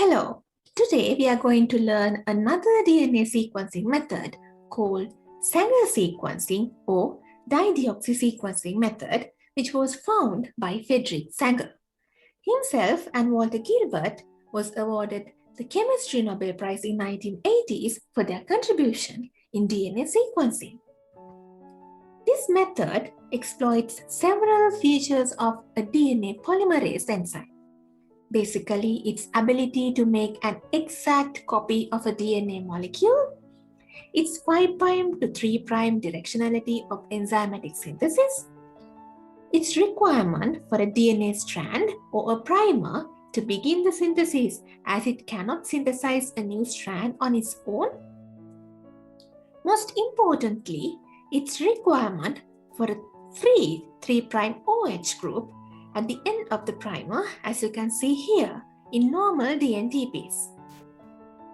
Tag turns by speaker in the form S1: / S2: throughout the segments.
S1: Hello, today we are going to learn another DNA sequencing method called Sanger sequencing or dideoxysequencing method, which was found by Frederick Sanger. Himself and Walter Gilbert was awarded the Chemistry Nobel Prize in 1980s for their contribution in DNA sequencing. This method exploits several features of a DNA polymerase enzyme. Basically, its ability to make an exact copy of a DNA molecule, its 5' to 3' directionality of enzymatic synthesis, its requirement for a DNA strand or a primer to begin the synthesis as it cannot synthesize a new strand on its own. Most importantly, its requirement for a free 3' OH group at the end of the primer, as you can see here, in normal DNTPs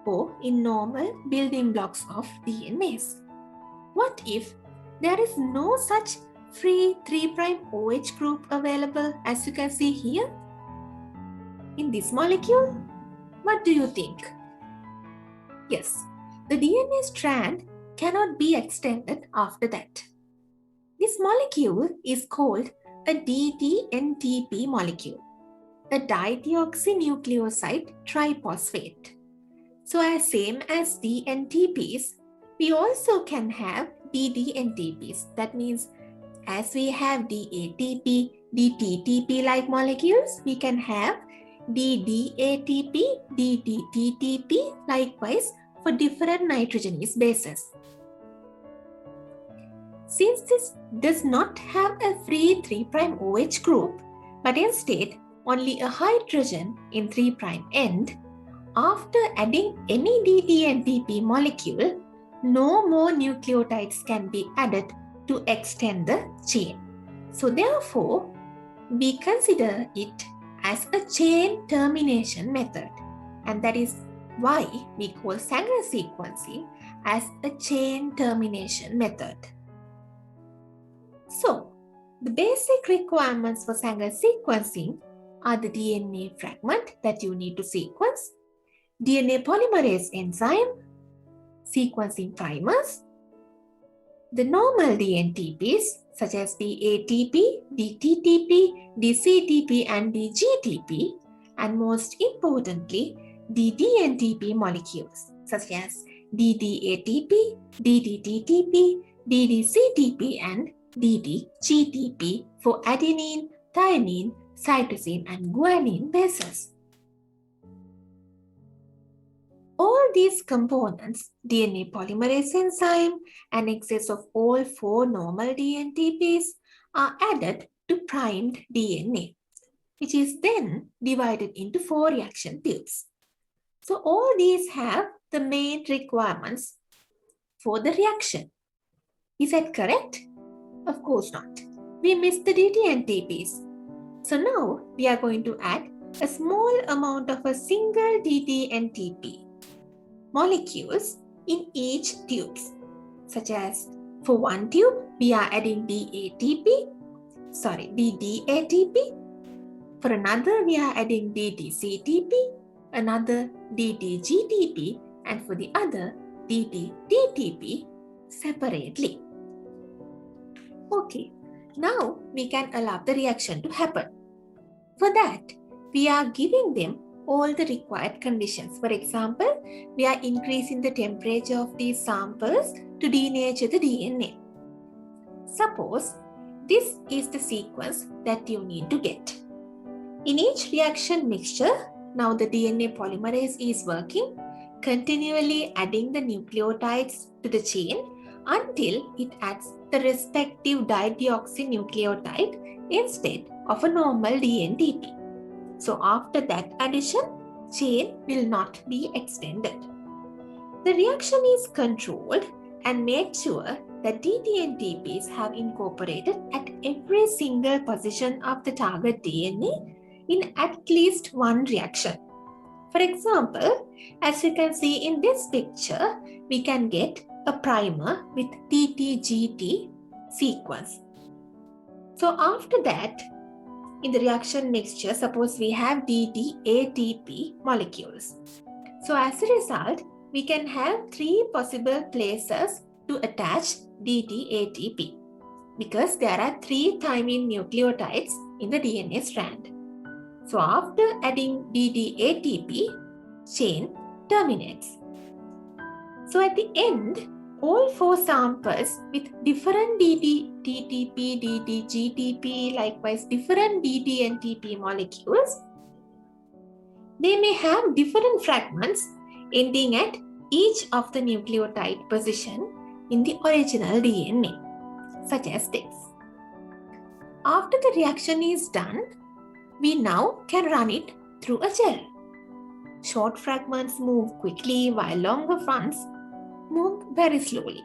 S1: or in normal building blocks of DNAs. What if there is no such free 3' OH group available, as you can see here in this molecule? What do you think? Yes, the DNA strand cannot be extended after that. This molecule is called a DDNTP molecule, a dideoxynucleoside triphosphate. So as same as DNTPs, we also can have DDNTPs. That means as we have DATP, DTTP like molecules, we can have DDATP, DDTTP likewise for different nitrogenous bases. Since this does not have a free 3' OH group, but instead only a hydrogen in 3' end, after adding any DDNTP molecule, no more nucleotides can be added to extend the chain. So therefore, we consider it as a chain termination method, and that is why we call Sanger sequencing as a chain termination method. So, the basic requirements for Sanger sequencing are the DNA fragment that you need to sequence, DNA polymerase enzyme, sequencing primers, the normal DNTPs such as DATP, DTTP, DCTP and DGTP, and most importantly, DDNTP molecules such as DDATP, DDTTP, DDCTP and DDGTP for adenine, thymine, cytosine and guanine bases. All these components, DNA polymerase enzyme and excess of all 4 normal DNTPs are added to primed DNA, which is then divided into 4 reaction tubes. So all these have the main requirements for the reaction. Is that correct? Of course not. We missed the DDNTPs. So now we are going to add a small amount of a single DDNTP molecules in each tubes, such as for one tube we are adding DDATP. For another we are adding DDCTP, another DDGTP, and for the other DDTTP separately. Okay, now we can allow the reaction to happen. For that, we are giving them all the required conditions. For example, we are increasing the temperature of these samples to denature the DNA. Suppose this is the sequence that you need to get. In each reaction mixture, now the DNA polymerase is working, continually adding the nucleotides to the chain until it adds the respective dideoxynucleotide instead of a normal DNTP. So after that addition, chain will not be extended. The reaction is controlled and made sure that DDNTPs have incorporated at every single position of the target DNA in at least one reaction. For example, as you can see in this picture, we can get a primer with TTGT sequence. So after that, in the reaction mixture, suppose we have DDATP molecules. So as a result, we can have 3 possible places to attach DDATP because there are 3 thymine nucleotides in the DNA strand. So after adding DDATP, chain terminates. So at the end, all 4 samples with different DDTP, DDGTP, likewise different DD and TP molecules, they may have different fragments ending at each of the nucleotide position in the original DNA, such as this. After the reaction is done, we now can run it through a gel. Short fragments move quickly while longer ones move very slowly.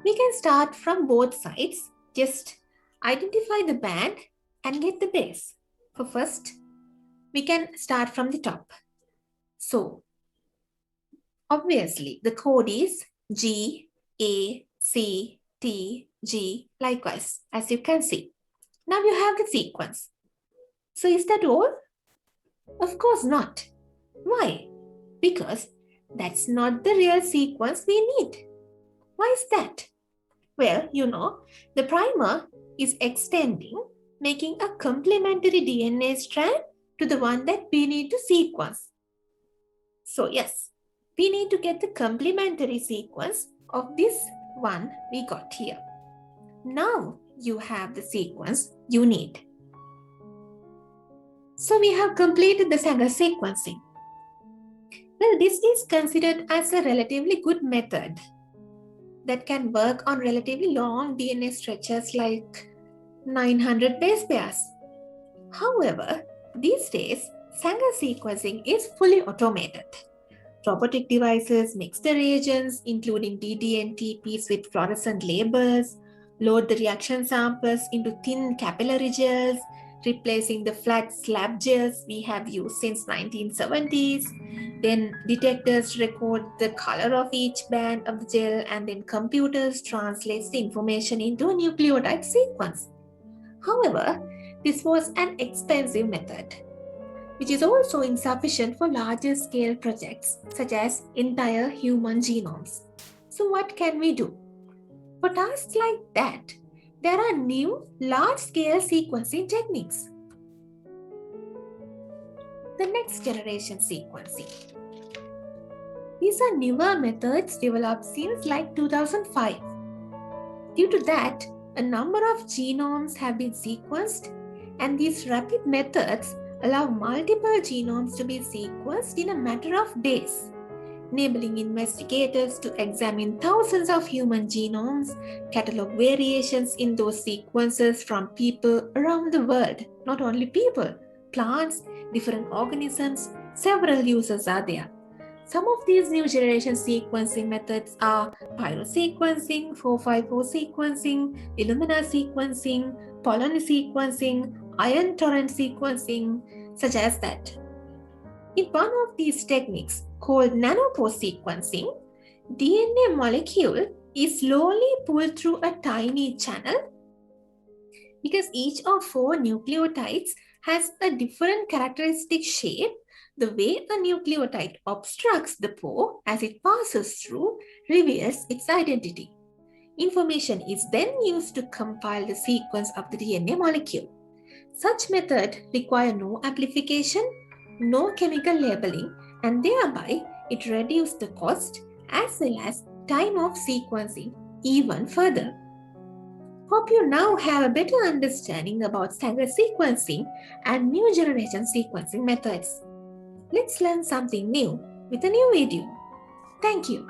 S1: We can start from both sides. Just identify the band and get the base. For first, we can start from the top. So, obviously, the code is G, A, C, T, G, likewise, as you can see. Now you have the sequence. So, is that all? Of course not. Why? Because that's not the real sequence we need. Why is that? Well, the primer is extending, making a complementary DNA strand to the one that we need to sequence. So yes, we need to get the complementary sequence of this one we got here. Now you have the sequence you need. So we have completed the Sanger sequencing. Well, this is considered as a relatively good method that can work on relatively long DNA stretches like 900 base pairs. However, these days, Sanger sequencing is fully automated. Robotic devices mix the reagents, including DD and TPs with fluorescent labels, load the reaction samples into thin capillary gels, replacing the flat slab gels we have used since 1970s. Then detectors record the color of each band of the gel, and then computers translate the information into a nucleotide sequence. However, this was an expensive method, which is also insufficient for larger scale projects such as entire human genomes. So what can we do? For tasks like that, there are new large-scale sequencing techniques. The next generation sequencing. These are newer methods developed since like 2005. Due to that, a number of genomes have been sequenced, and these rapid methods allow multiple genomes to be sequenced in a matter of days, enabling investigators to examine thousands of human genomes, catalog variations in those sequences from people around the world. Not only people, plants, different organisms, several uses are there. Some of these new generation sequencing methods are pyrosequencing, 454 sequencing, Illumina sequencing, pollen sequencing, ion torrent sequencing, such as that. In one of these techniques, called nanopore sequencing, DNA molecule is slowly pulled through a tiny channel because each of 4 nucleotides has a different characteristic shape. The way a nucleotide obstructs the pore as it passes through reveals its identity. Information is then used to compile the sequence of the DNA molecule. Such methods require no amplification, no chemical labeling, and thereby it reduces the cost as well as time of sequencing even further. Hope you now have a better understanding about Sanger sequencing and new generation sequencing methods. Let's learn something new with a new video. Thank you.